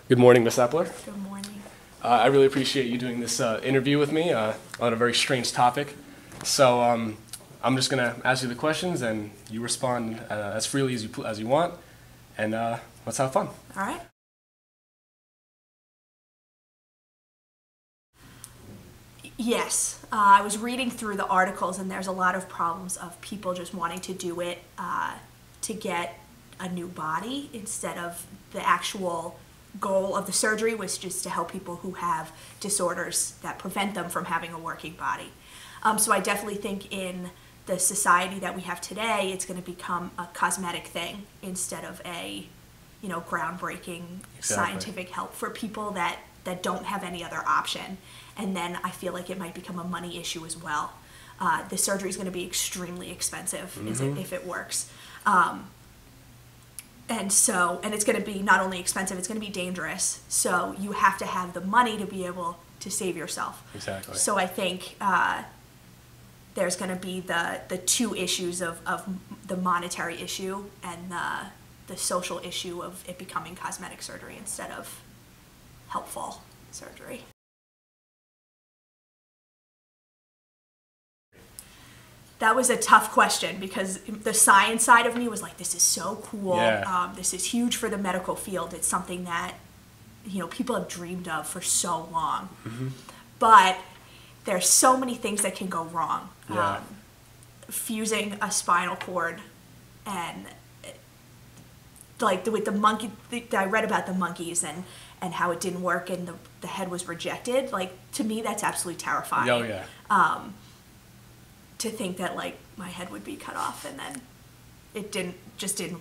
Good morning, Ms. Epler. Good morning. I really appreciate you doing this interview with me on a very strange topic. So I'm just going to ask you the questions, and you respond as freely as you want, and let's have fun. All right. Yes, I was reading through the articles, and there's a lot of problems of people just wanting to do it to get a new body instead of the actual goal of the surgery, was just to help people who have disorders that prevent them from having a working body. So I definitely think in the society that we have today, it's going to become a cosmetic thing instead of a, groundbreaking scientific help for people that don't have any other option. And then I feel like it might become a money issue as well. The surgery is going to be extremely expensive if it works. And it's going to be not only expensive, it's going to be dangerous. So you have to have the money to be able to save yourself. Exactly. So I think there's going to be the two issues of the monetary issue and the social issue of it becoming cosmetic surgery instead of helpful surgery. That was a tough question because the science side of me was like, this is so cool. Yeah. This is huge for the medical field. It's something that, people have dreamed of for so long. But there's so many things that can go wrong. Yeah. Fusing a spinal cord and like with the monkey, I read about the monkeys and how it didn't work and the head was rejected. Like, to me, that's absolutely terrifying. Oh, yeah. To think that like my head would be cut off and then it didn't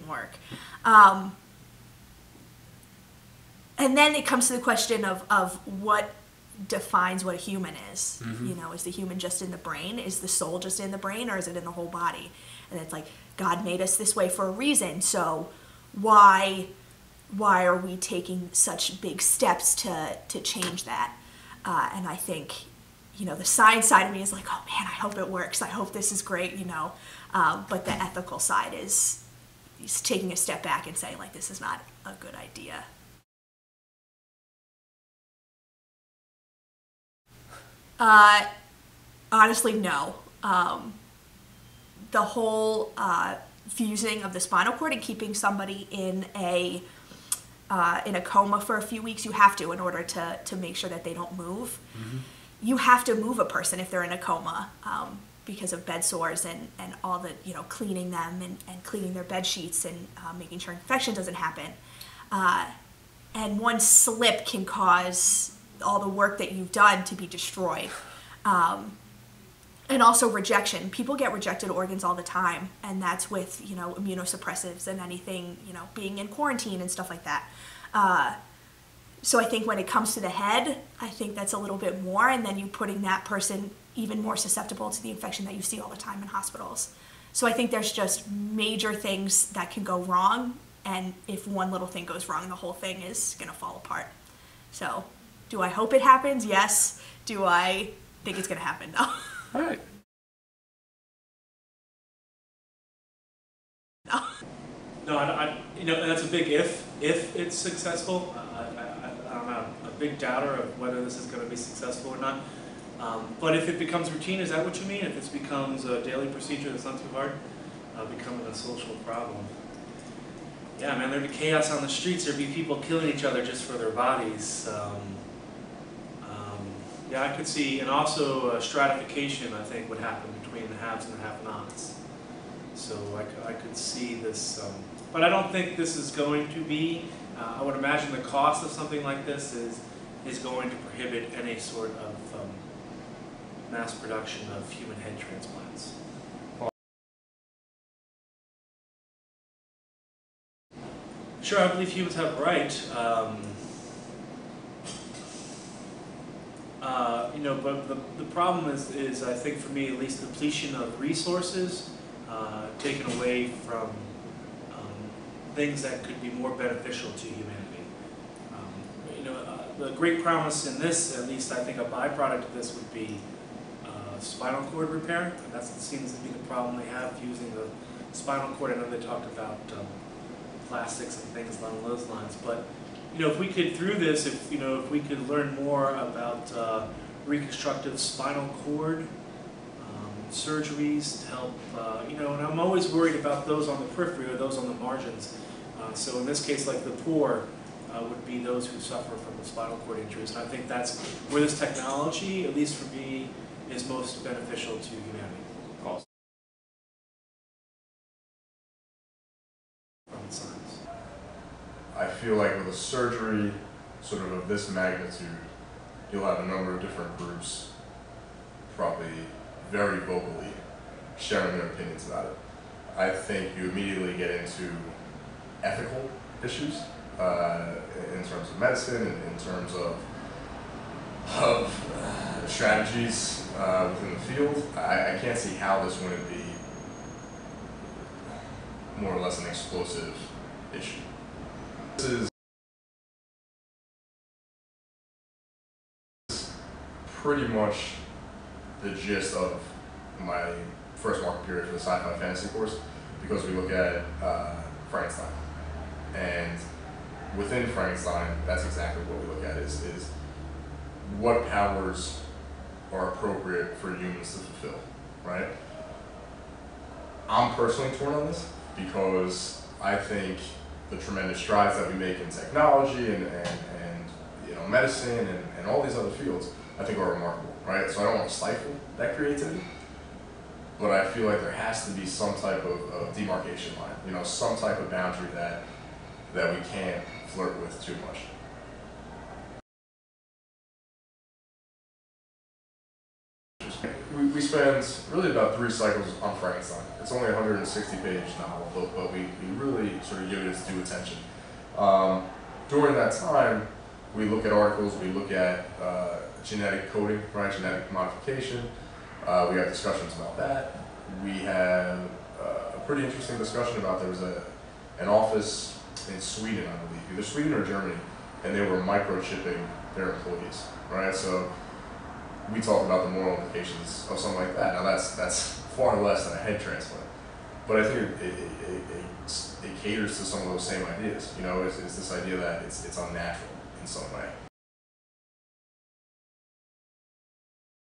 work. And then it comes to the question of what defines what a human is. Is the human just in the brain? Is the soul just in the brain, or is it in the whole body? And it's like, God made us this way for a reason, so why are we taking such big steps to change that? And I think the science side of me is like, oh man, I hope it works. I hope this is great, But the ethical side is taking a step back and saying, like, this is not a good idea. Honestly, no. The whole fusing of the spinal cord and keeping somebody in a coma for a few weeks, you have to in order to make sure that they don't move. You have to move a person if they're in a coma because of bed sores and all the, cleaning them and cleaning their bed sheets and making sure infection doesn't happen. And one slip can cause all the work that you've done to be destroyed. And also rejection. People get rejected organs all the time, and that's with, immunosuppressives and anything, being in quarantine and stuff like that. So I think when it comes to the head, I think that's a little bit more, and then you putting that person even more susceptible to the infection that you see all the time in hospitals. So I think there's just major things that can go wrong, and if one little thing goes wrong, the whole thing is going to fall apart. So do I hope it happens? Yes. Do I think it's going to happen? No. All right. No. No, that's a big if it's successful. I'm a big doubter of whether this is going to be successful or not. But if it becomes routine, is that what you mean? If this becomes a daily procedure that's not too hard, becoming a social problem. Yeah, man, there'd be chaos on the streets. There'd be people killing each other just for their bodies. Yeah, I could see, and also stratification, I think, would happen between the haves and the have-nots. So I could see this, but I don't think this is going to be. I would imagine the cost of something like this is going to prohibit any sort of mass production of human head transplants. Sure, I believe humans have a right. But the problem is, I think for me at least, depletion of resources, taken away from things that could be more beneficial to humanity. The great promise in this, at least I think a byproduct of this, would be spinal cord repair. And that seems to be the problem they have using the spinal cord. I know they talked about plastics and things along those lines, but if we could, through this, if we could learn more about reconstructive spinal cord surgeries to help, and I'm always worried about those on the periphery or those on the margins. So in this case, like the poor would be those who suffer from the spinal cord injuries. And I think that's where this technology, at least for me, is most beneficial to humanity. Awesome. Science. I feel like with a surgery sort of this magnitude, you'll have a number of different groups probably very vocally sharing their opinions about it. I think you immediately get into ethical issues in terms of medicine and in terms of strategies within the field. I can't see how this wouldn't be more or less an explosive issue. This is pretty much the gist of my first market period for the SciFi fantasy course, because we look at Frankenstein. And within Frankenstein, that's exactly what we look at, is what powers are appropriate for humans to fulfill, right? I'm personally torn on this because I think the tremendous strides that we make in technology and medicine and all these other fields, I think are remarkable, right? So I don't want to stifle that creativity, but I feel like there has to be some type of demarcation line, some type of boundary that we can't flirt with too much. We spend really about 3 cycles on Frankenstein. It's only a 160-page novel, but we really sort of give it its due attention. During that time, we look at articles, we look at genetic coding, right, genetic modification. We have discussions about that. We have a pretty interesting discussion about, there was an office in Sweden, I believe, either Sweden or Germany, and they were microchipping their employees, right? So we talk about the moral implications of something like that. Now that's far less than a head transplant, but I think it caters to some of those same ideas. It's this idea that it's unnatural in some way.